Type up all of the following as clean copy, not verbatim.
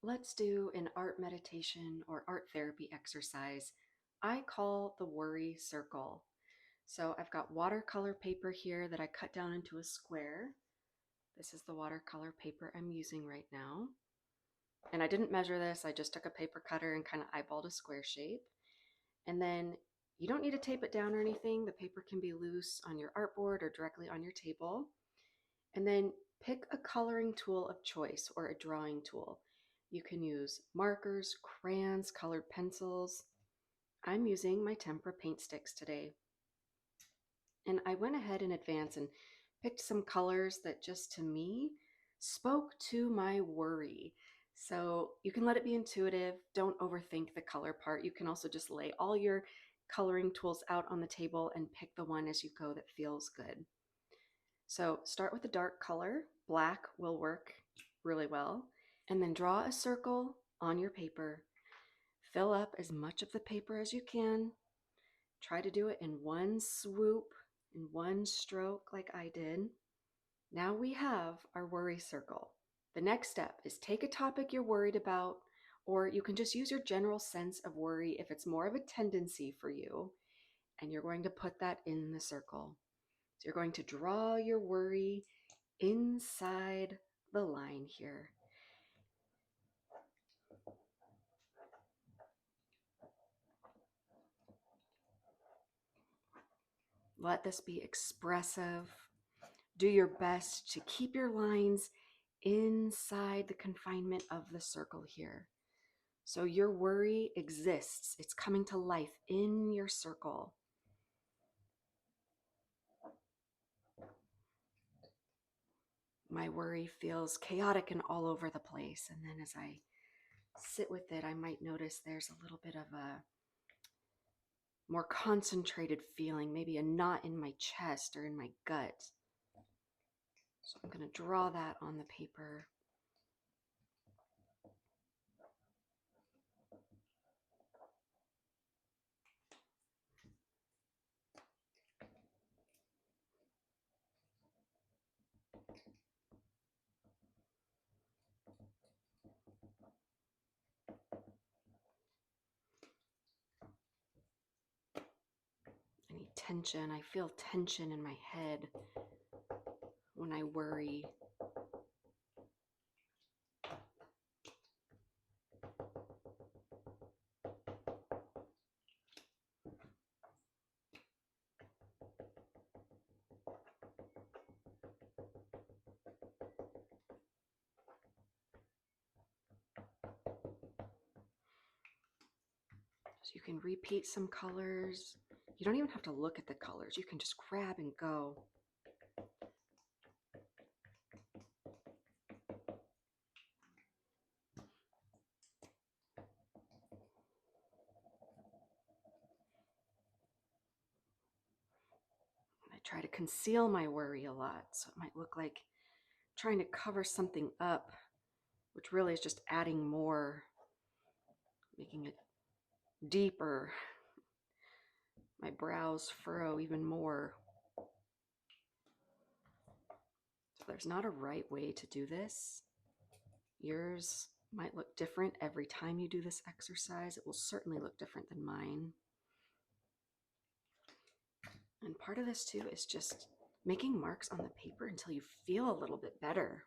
Let's do an art meditation or art therapy exercise I call the worry circle. So I've got watercolor paper here that I cut down into a square. This is the watercolor paper I'm using right now. And I didn't measure this, I just took a paper cutter and kind of eyeballed a square shape. And then you don't need to tape it down or anything. The paper can be loose on your artboard or directly on your table. And then pick a coloring tool of choice or a drawing tool. You can use markers, crayons, colored pencils. I'm using my tempera paint sticks today. And I went ahead in advance and picked some colors that just to me spoke to my worry. So you can let it be intuitive. Don't overthink the color part. You can also just lay all your coloring tools out on the table and pick the one as you go that feels good. So start with a dark color. Black will work really well. And then draw a circle on your paper. Fill up as much of the paper as you can. Try to do it in one swoop, in one stroke like I did. Now we have our worry circle. The next step is take a topic you're worried about, or you can just use your general sense of worry if it's more of a tendency for you, and you're going to put that in the circle. So you're going to draw your worry inside the line here. Let this be expressive. Do your best to keep your lines inside the confinement of the circle here. So your worry exists. It's coming to life in your circle. My worry feels chaotic and all over the place. And then as I sit with it, I might notice there's a little bit of a more concentrated feeling, maybe a knot in my chest or in my gut. So I'm going to draw that on the paper. Any tension, I feel tension in my head when I worry. So you can repeat some colors. You don't even have to look at the colors. You can just grab and go. I try to conceal my worry a lot, so it might look like trying to cover something up, which really is just adding more, making it deeper. My brows furrow even more. So there's not a right way to do this. Yours might look different every time you do this exercise. It will certainly look different than mine. And part of this too is just making marks on the paper until you feel a little bit better.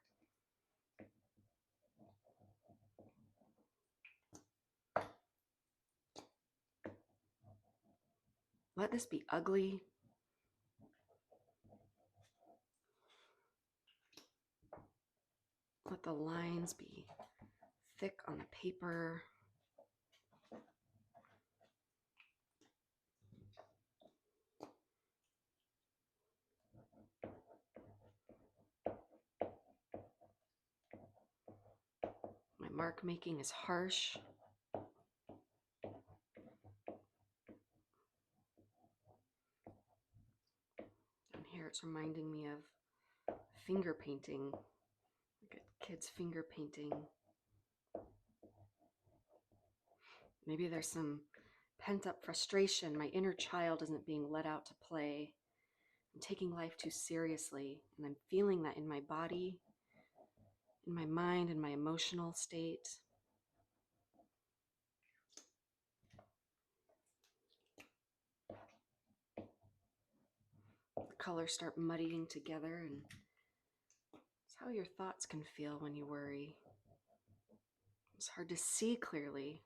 Let this be ugly. Let the lines be thick on the paper. My mark making is harsh. And here it's reminding me of finger painting, like a kid's finger painting. Maybe there's some pent-up frustration. My inner child isn't being let out to play. I'm taking life too seriously, and I'm feeling that in my body, in my mind, in my emotional state. colors start muddying together, and it's how your thoughts can feel when you worry. It's hard to see clearly.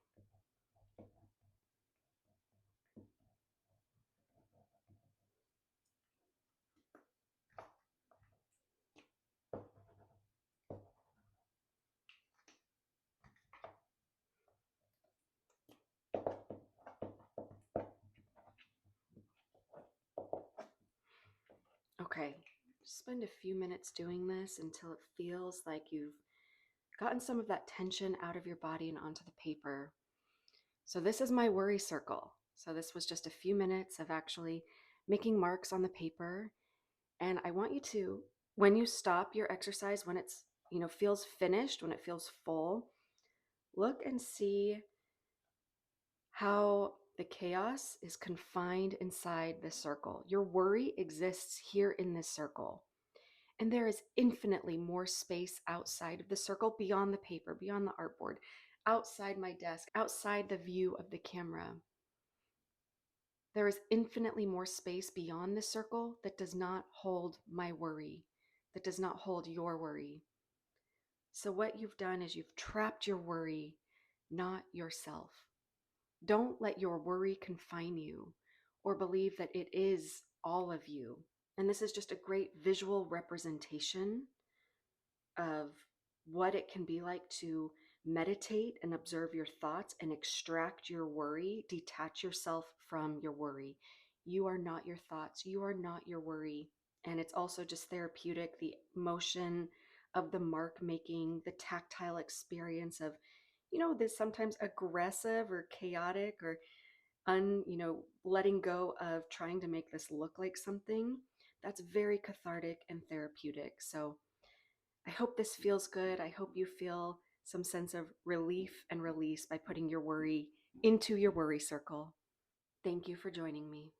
Okay, spend a few minutes doing this until it feels like you've gotten some of that tension out of your body and onto the paper. So this is my worry circle. So this was just a few minutes of actually making marks on the paper. And I want you to, when you stop your exercise, when it's, feels finished, when it feels full, look and see how the chaos is confined inside the circle. Your worry exists here in this circle. And there is infinitely more space outside of the circle, beyond the paper, beyond the artboard, outside my desk, outside the view of the camera. There is infinitely more space beyond the circle that does not hold my worry, that does not hold your worry. So what you've done is you've trapped your worry, not yourself. Don't let your worry confine you or believe that it is all of you. And this is just a great visual representation of what it can be like to meditate and observe your thoughts and extract your worry, detach yourself from your worry. You are not your thoughts. You are not your worry. And it's also just therapeutic, the motion of the mark making, the tactile experience of, this sometimes aggressive or chaotic or letting go of trying to make this look like something. That's very cathartic and therapeutic. So I hope this feels good. I hope you feel some sense of relief and release by putting your worry into your worry circle. Thank you for joining me.